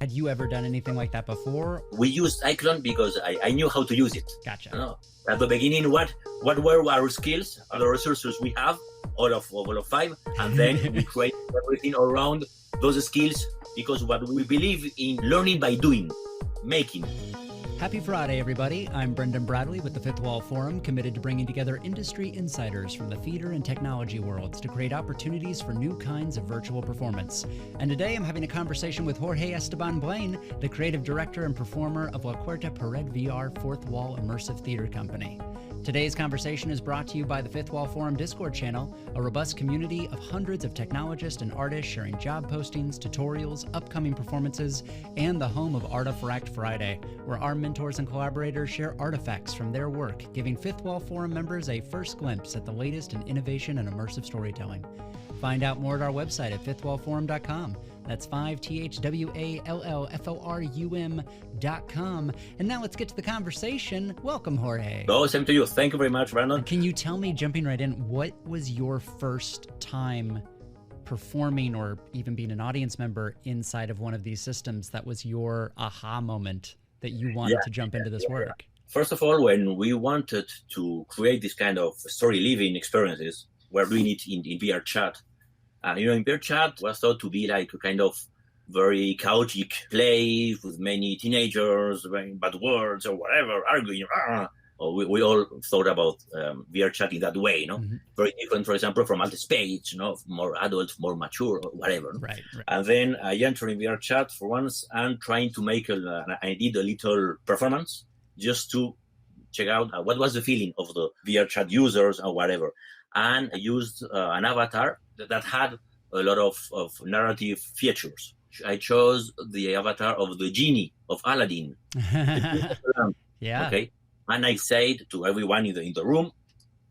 Had you ever done anything like that before? We used iClone because I knew how to use it. Gotcha. You know, at the beginning, what were our skills, the resources we have, all of 5, and then we create everything around those skills, because what we believe in learning by doing, making. Happy Friday, everybody. I'm Brendan Bradley with the Fifth Wall Forum, committed to bringing together industry insiders from the theater and technology worlds to create opportunities for new kinds of virtual performance. And today I'm having a conversation with Jorge Esteban Blein, the creative director and performer of La Cuarta VR Fourth Wall Immersive Theater Company. Today's conversation is brought to you by the Fifth Wall Forum Discord channel, a robust community of hundreds of technologists and artists sharing job postings, tutorials, upcoming performances, and the home of Artifact Friday, where our mentors and collaborators share artifacts from their work, giving Fifth Wall Forum members a first glimpse at the latest in innovation and immersive storytelling. Find out more at our website at fifthwallforum.com. That's 5thwallforum.com. And now let's get to the conversation. Welcome, Jorge. Oh, same to you. Thank you very much, Brandon. Can you tell me, jumping right in, what was your first time performing or even being an audience member inside of one of these systems that was your aha moment that you wanted to jump into this work? First of all, when we wanted to create this kind of story living experiences, we're doing it in VR chat. In VR chat was thought to be like a kind of very chaotic play with many teenagers, very bad words or whatever, arguing. We all thought about VR chat in that way, Mm-hmm. Very different, for example, from Alt Space, more adult, more mature, or whatever. Right. And then I entered in VR chat for once and trying to make I did a little performance just to check out what was the feeling of the VR chat users or whatever. And I used an avatar that had a lot of narrative features. I chose the avatar of the genie of Aladdin. Yeah. Okay. And I said to everyone in the room,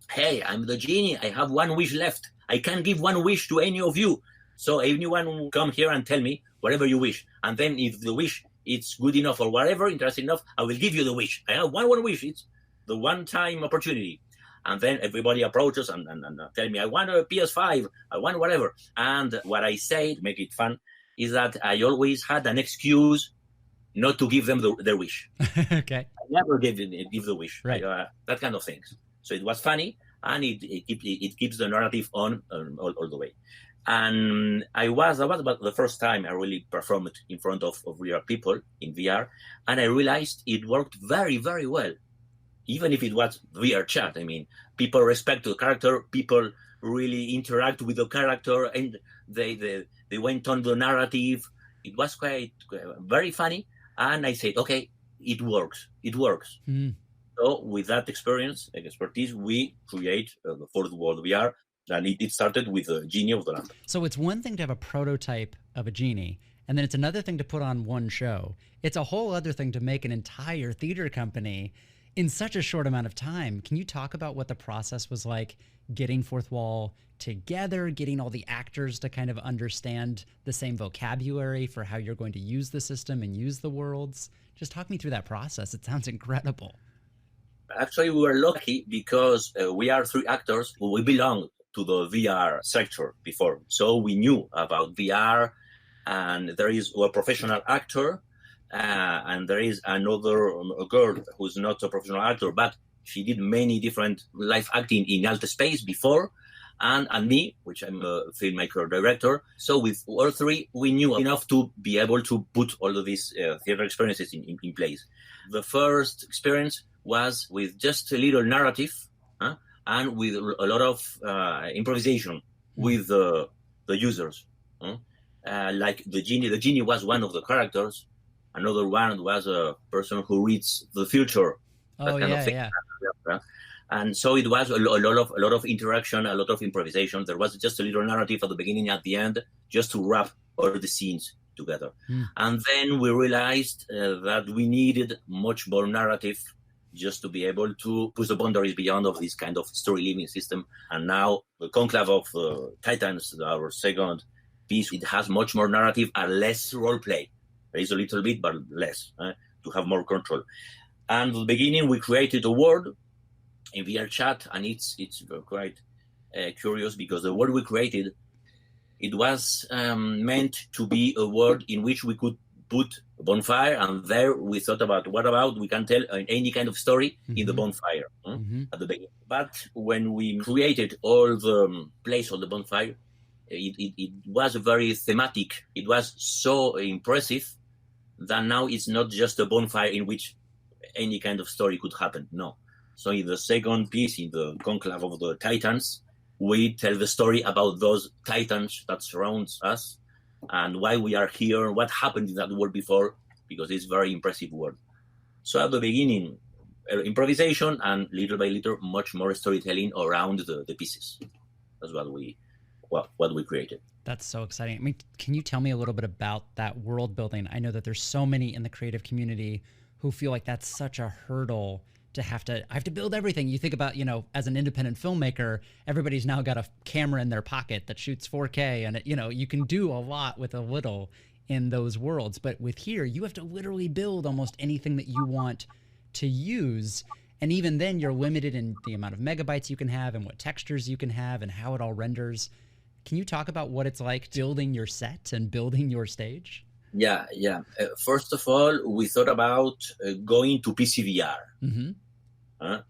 hey, I'm the genie. I have one wish left. I can give one wish to any of you. So anyone come here and tell me whatever you wish. And then if the wish it's good enough or whatever, interesting enough, I will give you the wish. I have one wish. It's the one-time opportunity. And then everybody approaches and tell me, I want a PS5, I want whatever. And what I say, to make it fun, is that I always had an excuse not to give them their wish. Okay. I never give the wish. Right. That kind of things. So it was funny, and it keeps the narrative on all the way. And that was about the first time I really performed in front of real people in VR, and I realized it worked very, very well. Even if it was VR chat, people respect the character, people really interact with the character, and they went on the narrative. It was quite very funny, and I said, okay, it works. Mm. So with that expertise, we create the Fourth Wall VR, and it started with the Genie of the Lamp. So it's one thing to have a prototype of a genie, and then it's another thing to put on one show. It's a whole other thing to make an entire theater company in such a short amount of time. Can you talk about what the process was like, getting Fourth Wall together, getting all the actors to kind of understand the same vocabulary for how you're going to use the system and use the worlds? Just talk me through that process. It sounds incredible. Actually, we were lucky because we are 3 actors who we belong to the VR sector before. So we knew about VR, and there is a professional actor, and there is another girl who's not a professional actor, but she did many different live acting in Alt Space before, and me, which I'm a filmmaker director. So with all 3, we knew enough to be able to put all of these theater experiences in place. The first experience was with just a little narrative, and with a lot of improvisation with the users. Like the genie. The genie was one of the characters. Another one was a person who reads the future. Oh, yeah. And so it was a lot of interaction, a lot of improvisation. There was just a little narrative at the beginning, at the end, just to wrap all the scenes together. And then we realized that we needed much more narrative just to be able to push the boundaries beyond of this kind of story living system. And now the Conclave of Titans, our second piece, it has much more narrative and less role play. There is a little bit, but less, to have more control. And at the beginning, we created a world in VR chat, and it's quite curious because the world we created, it was meant to be a world in which we could put a bonfire, and there we thought about what about we can tell any kind of story in the bonfire at the beginning. But when we created all the place on the bonfire, it was very thematic. It was so impressive that now it's not just a bonfire in which any kind of story could happen. No. So in the second piece, in the Conclave of the Titans, we tell the story about those titans that surrounds us and why we are here, what happened in that world before, because it's a very impressive world. So at the beginning, improvisation, and little by little, much more storytelling around the pieces. That's what we created. That's so exciting. I mean, can you tell me a little bit about that world building? I know that there's so many in the creative community who feel like that's such a hurdle I have to build everything. You think about, as an independent filmmaker, everybody's now got a camera in their pocket that shoots 4K, and you can do a lot with a little in those worlds. But with here, you have to literally build almost anything that you want to use. And even then you're limited in the amount of megabytes you can have and what textures you can have and how it all renders. Can you talk about what it's like building your set and building your stage? Yeah. First of all, we thought about going to PCVR.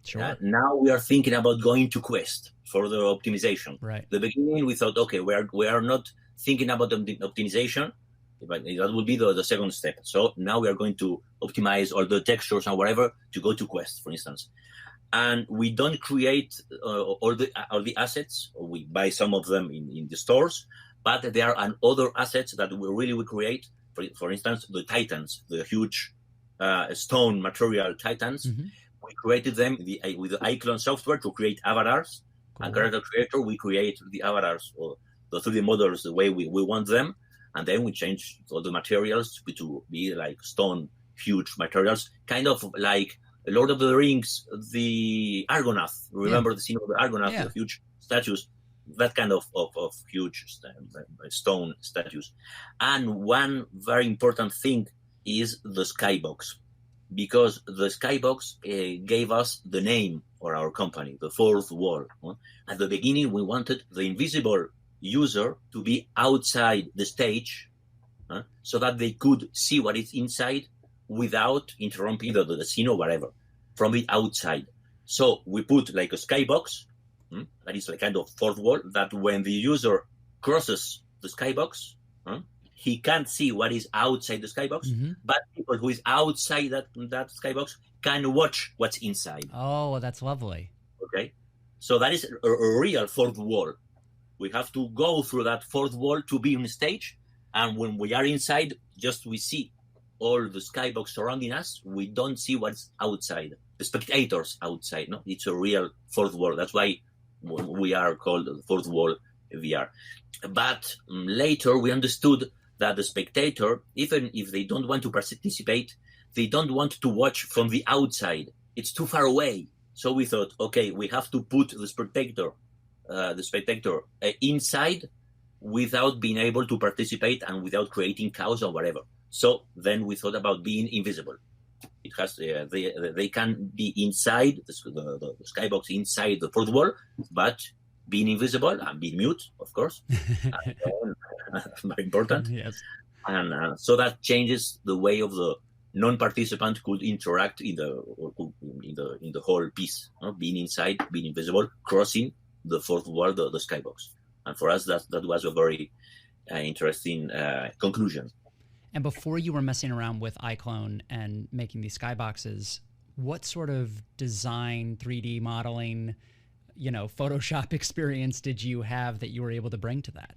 Sure. Now we are thinking about going to Quest for the optimization. Right. At the beginning, we thought, okay, we are not thinking about the optimization, but that will be the second step. So now we are going to optimize all the textures and whatever to go to Quest, for instance. And we don't create all the assets. We buy some of them in the stores, but there are other assets that we create. For instance, the Titans, the huge stone material Titans. We created them with the iClone software to create avatars. Cool. And Character Creator, we create the avatars or the 3D models the way we want them. And then we change all the materials to be like stone, huge materials, kind of like Lord of the Rings, the Argonath. Remember the scene of the Argonath, the huge statues, that kind of huge stone statues. And one very important thing is the skybox, because the skybox gave us the name for our company, the fourth wall. At the beginning, we wanted the invisible user to be outside the stage so that they could see what is inside without interrupting the scene or whatever from the outside. So we put like a skybox, that is a kind of fourth wall, that when the user crosses the skybox, he can't see what is outside the skybox, but people who is outside that skybox can watch what's inside. Oh, that's lovely. Okay. So that is a real fourth wall. We have to go through that fourth wall to be on stage. And when we are inside, just we see all the skybox surrounding us. We don't see what's outside. The spectators outside. No, it's a real fourth wall. That's why we are called the fourth wall VR. But later we understood that the spectator, even if they don't want to participate, they don't want to watch from the outside. It's too far away. So we thought, okay, we have to put the spectator inside without being able to participate and without creating chaos or whatever. So then we thought about being invisible. It has they can be inside the skybox, inside the fourth wall, but being invisible and being mute, of course. Very important. Yes. And so that changes the way of the non-participant could interact in the whole piece. Being inside, being invisible, crossing the fourth wall, the skybox. And for us, that was a very interesting conclusion. And before you were messing around with iClone and making these skyboxes, what sort of design, 3D modeling, Photoshop experience did you have that you were able to bring to that?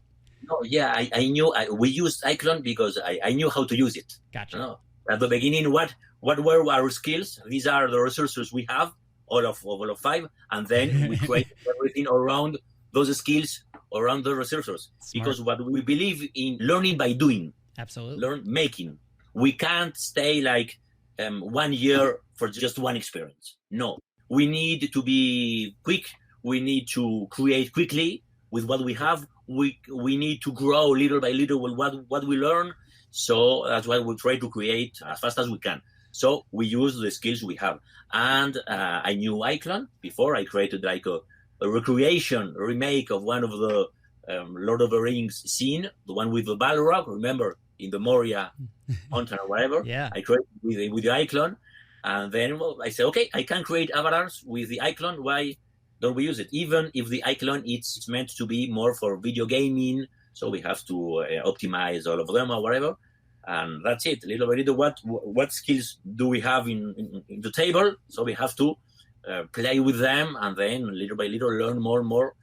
No, yeah, I knew we used iClone because I knew how to use it. Gotcha. At the beginning, what were our skills? These are the resources we have, all of 5, and then we create everything around those skills, around the resources. Smart. Because what we believe in learning by doing. Absolutely. Making. We can't stay like 1 year for just one experience. No, we need to be quick. We need to create quickly with what we have. We need to grow little by little with what we learn. So that's why we try to create as fast as we can. So we use the skills we have. And I knew iClone before. I created like a remake of one of the Lord of the Rings scene, the one with the Balrog. Remember in the Moria mountain or whatever. Yeah. I create with the iClone, and then I say, okay, I can create avatars with the iClone. Why don't we use it? Even if the iClone it's meant to be more for video gaming, so we have to optimize all of them or whatever. And that's it. Little by little, what skills do we have in the table? So we have to play with them, and then little by little learn more and more,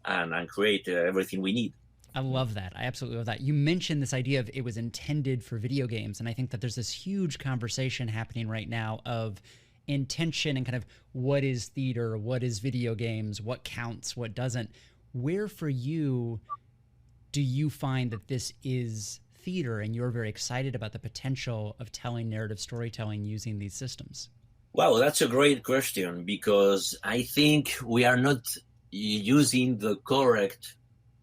and create everything we need. I love that. I absolutely love that. You mentioned this idea of it was intended for video games, and I think that there's this huge conversation happening right now of intention and kind of what is theater, what is video games, what counts, what doesn't. Where for you do you find that this is theater and you're very excited about the potential of telling narrative storytelling using these systems? Wow, that's a great question, because I think we are not using the correct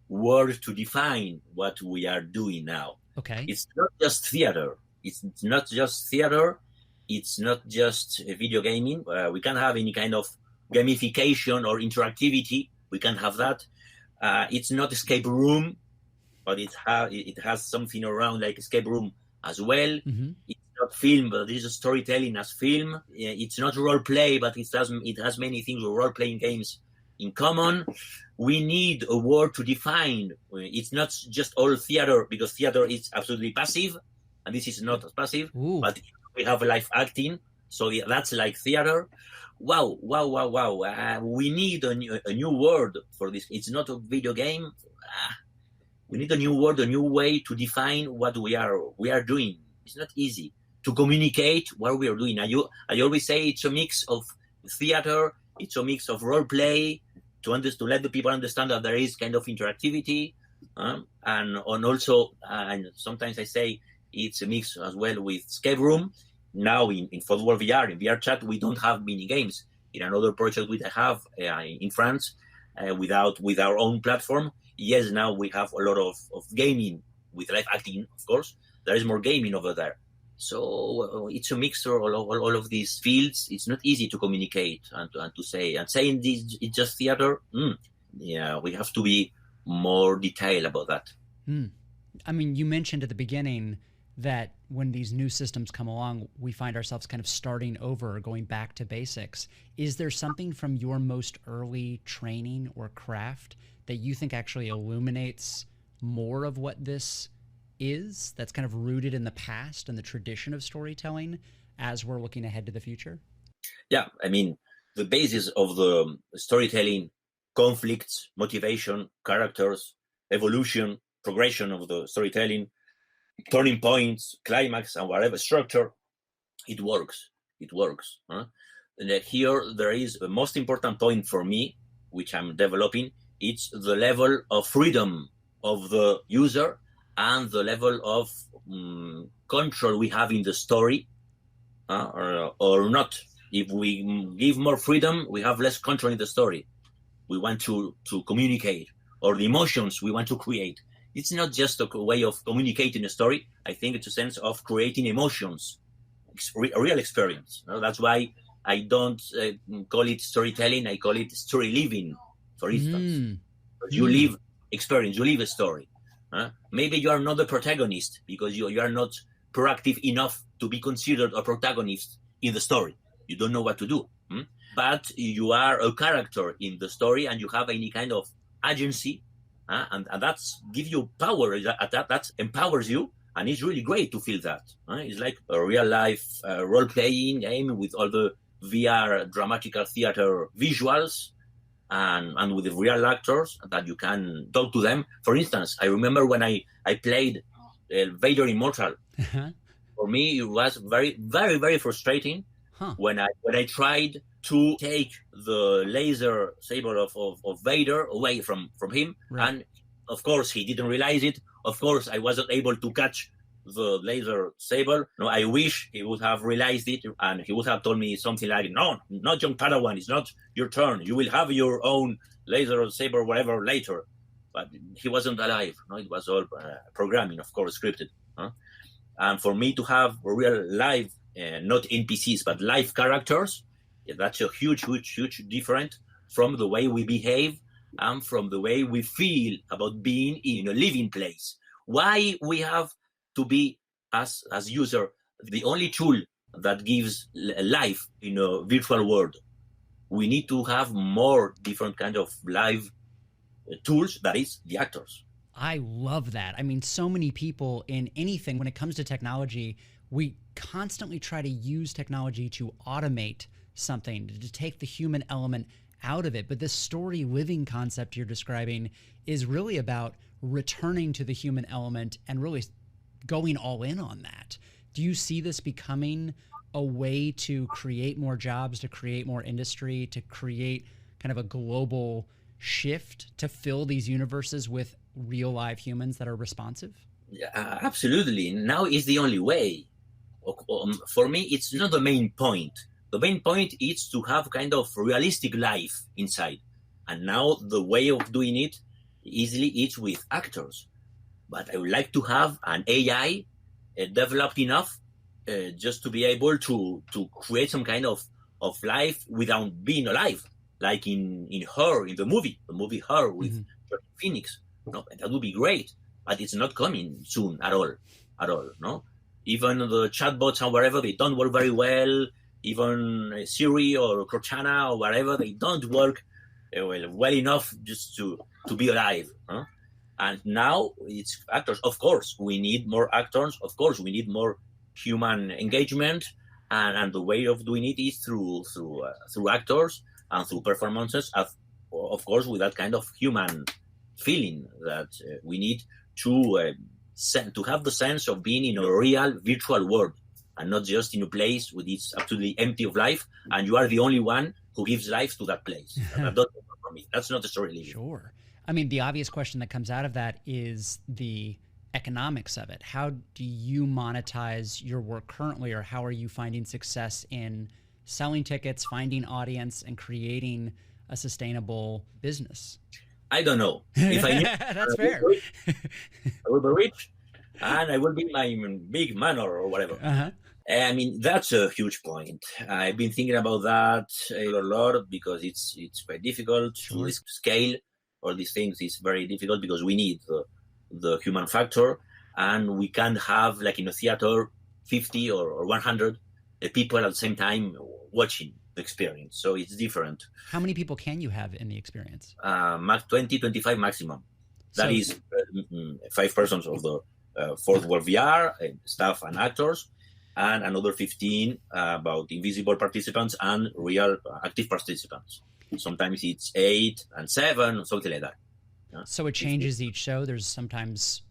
word to define what we are doing now. Okay. It's not just theater. It's not just theater. It's not just video gaming. We can have any kind of gamification or interactivity. We can have that. It's not escape room, but it has something around like escape room as well. Mm-hmm. It's not film, but it is storytelling as film. It's not role play, but it has many things with role playing games in common. We need a word to define. It's not just all theater, because theater is absolutely passive, and this is not passive. Ooh. But we have live acting, so that's like theater. Wow. We need a new word for this. It's not a video game. We need a new word, a new way to define what we are doing. It's not easy to communicate what we are doing. I always say it's a mix of theater, it's a mix of role play, to let the people understand that there is kind of interactivity, and also, and sometimes I say it's a mix as well with escape room. Now in football VR, in VR chat, we don't have mini games. In another project we have in France, with our own platform, yes, now we have a lot of gaming with live acting, of course. There is more gaming over there. So it's a mixture of all of these fields. It's not easy to communicate and to say. And saying this, it's just theater. Yeah, we have to be more detailed about that. I mean, you mentioned at the beginning that when these new systems come along, we find ourselves kind of starting over, going back to basics. Is there something from your most early training or craft that you think actually illuminates more of what this is, that's kind of rooted in the past and the tradition of storytelling as we're looking ahead to the future? Yeah, I mean, the basis of the storytelling, conflicts, motivation, characters, evolution, progression of the storytelling, turning points, climax, and whatever structure, it works. And here there is the most important point for me, which I'm developing. It's the level of freedom of the user and the level of control we have in the story, or not. If we give more freedom, we have less control in the story. We want to communicate, or the emotions we want to create. It's not just a way of communicating a story. I think it's a sense of creating emotions, a real experience. That's why I don't call it storytelling. I call it story living, for instance. You live experience, you live a story. Maybe you are not the protagonist because you are not proactive enough to be considered a protagonist in the story. You don't know what to do. But you are a character in the story and you have any kind of agency, and that's give you power. That empowers you, and it's really great to feel that. It's like a real life role-playing game with all the VR dramatical theater visuals, and with the real actors that you can talk to them. For instance, I remember when I played Vader Immortal. For me, it was very, very, very frustrating when I tried to take the laser saber of Vader away from him. Right. And of course, he didn't realize it. Of course, I wasn't able to catch the laser saber. No, I wish he would have realized it, and he would have told me something like, "No, not young Padawan. It's not your turn. You will have your own laser saber, whatever, later." But he wasn't alive. No, it was all programming, of course, scripted. And for me to have real live, not NPCs, but live characters, that's a huge difference from the way we behave and from the way we feel about being in a living place. Why we have to be, as user, the only tool that gives life in a virtual world. We need to have more different kind of live tools, that is the actors. I love that. I mean, so many people in anything, when it comes to technology, we constantly try to use technology to automate something, to take the human element out of it. But this story living concept you're describing is really about returning to the human element and really going all in on that. Do you see this becoming a way to create more jobs, to create more industry, to create kind of a global shift to fill these universes with real live humans that are responsive? Yeah, absolutely. Now is the only way. For me, it's not the main point. The main point is to have kind of realistic life inside. And now the way of doing it easily is with actors. But I would like to have an AI developed enough just to be able to create some kind of life without being alive, like in Her, in the movie Her with Phoenix. No, that would be great, but it's not coming soon at all. No, even the chatbots and whatever, they don't work very well. Even Siri or Cortana or whatever, they don't work well enough just to be alive. Huh? And now it's actors. Of course, we need more actors. Of course, we need more human engagement, and the way of doing it is through actors and through performances. Of course, with that kind of human feeling that we need to have the sense of being in a real virtual world and not just in a place which is absolutely empty of life, and you are the only one who gives life to that place. That's not for me. That's not the story living. Sure. I mean, the obvious question that comes out of that is the economics of it. How do you monetize your work currently, or how are you finding success in selling tickets, finding audience, and creating a sustainable business? I don't know. If I knew, that's fair. I will be rich, and I will be my big manor or whatever. Uh-huh. I mean, that's a huge point. I've been thinking about that a lot because it's quite difficult to scale all these things. It's very difficult because we need the human factor, and we can't have, like in a theater, 50 or 100 people at the same time watching the experience. So it's different. How many people can you have in the experience? 20, 25 maximum. That is 5 persons of the fourth world VR, staff and actors, and another 15 about invisible participants and real active participants. Sometimes it's 8 and 7, something like that. So it changes each show. There's sometimes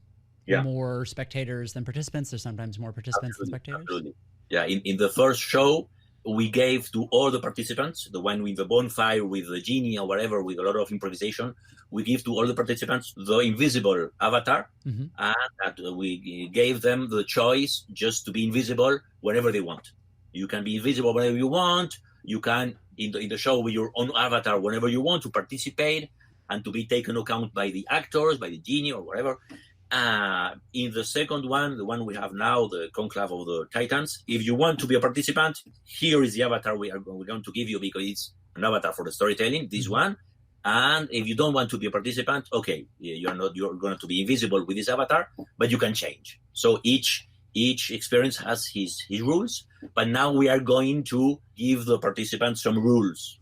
more spectators than participants. There's sometimes more participants than spectators. Absolutely. Yeah, in the first show, we gave to all the participants, the one with the bonfire, with the genie or whatever, with a lot of improvisation, we give to all the participants the invisible avatar, and that we gave them the choice just to be invisible whenever they want. You can be invisible whenever you want. You can, in the show, with your own avatar whenever you want to participate and to be taken account by the actors, by the genie or whatever. In the second one, the one we have now, the Conclave of the Titans, if you want to be a participant, here is the avatar we're going to give you, because it's an avatar for the storytelling, this one. And if you don't want to be a participant, okay, you're going to be invisible with this avatar, but you can change. So each experience has his rules, but now we are going to give the participants some rules.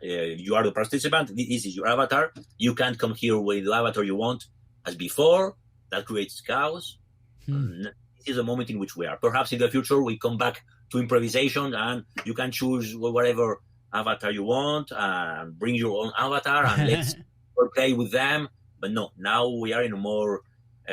You are the participant, this is your avatar. You can't come here with the avatar you want as before. That creates chaos. This is the moment in which we are. Perhaps in the future we come back to improvisation and you can choose whatever avatar you want and bring your own avatar and let's play with them. But no, now we are in a more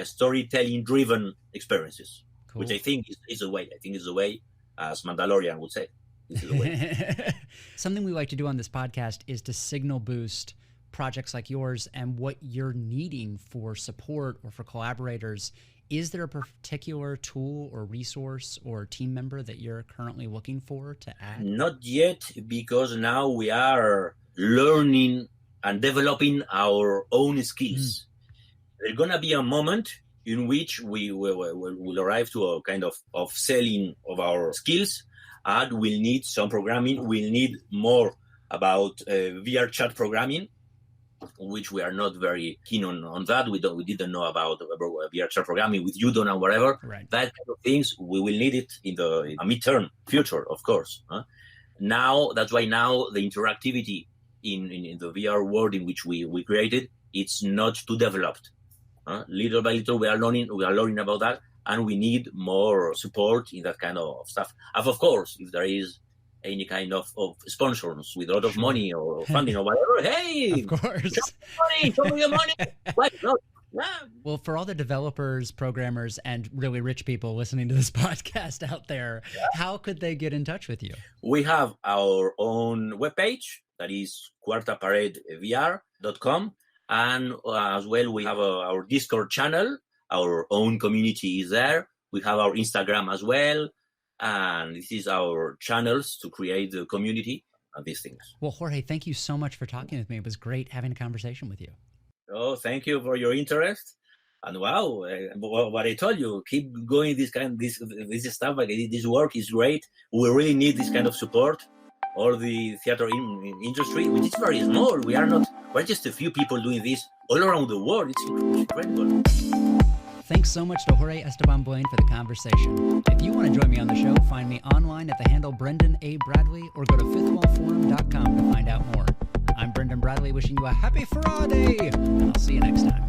storytelling-driven experiences, which I think is the way. I think is the way, as Mandalorian would say. This is the way. Something we like to do on this podcast is to signal boost projects like yours and what you're needing for support or for collaborators. Is there a particular tool or resource or team member that you're currently looking for to add? Not yet, because now we are learning and developing our own skills. There's going to be a moment in which we will arrive to a kind of selling of our skills, and we'll need some programming. We'll need more about VR chat programming. which we are not very keen on that. We didn't know about VRXR programming with Udon and whatever. Right. That kind of things, we will need it in the midterm future, of course. Now, that's why now the interactivity in the VR world in which we created, it's not too developed. Little by little, we are learning about that, and we need more support in that kind of stuff. And of course, if there is any kind of sponsors with a lot of money or funding or whatever, hey, of course, show me your money. Why not? Yeah. Well, for all the developers, programmers, and really rich people listening to this podcast out there, how could they get in touch with you? We have our own webpage, that is cuartaparedvr.com. And as well, we have our Discord channel. Our own community is there. We have our Instagram as well. And this is our channels to create the community and these things. Well, Jorge, thank you so much for talking with me. It was great having a conversation with you. Oh, thank you for your interest. And wow, what I told you, keep going this stuff. Like this work is great. We really need this kind of support. All the theater industry, which is very small. We're just a few people doing this all around the world. It's incredible. Thanks so much to Jorge Esteban Blein for the conversation. If you want to join me on the show, find me online at the handle Brendan A. Bradley or go to fifthwallforum.com to find out more. I'm Brendan Bradley wishing you a happy Friday, and I'll see you next time.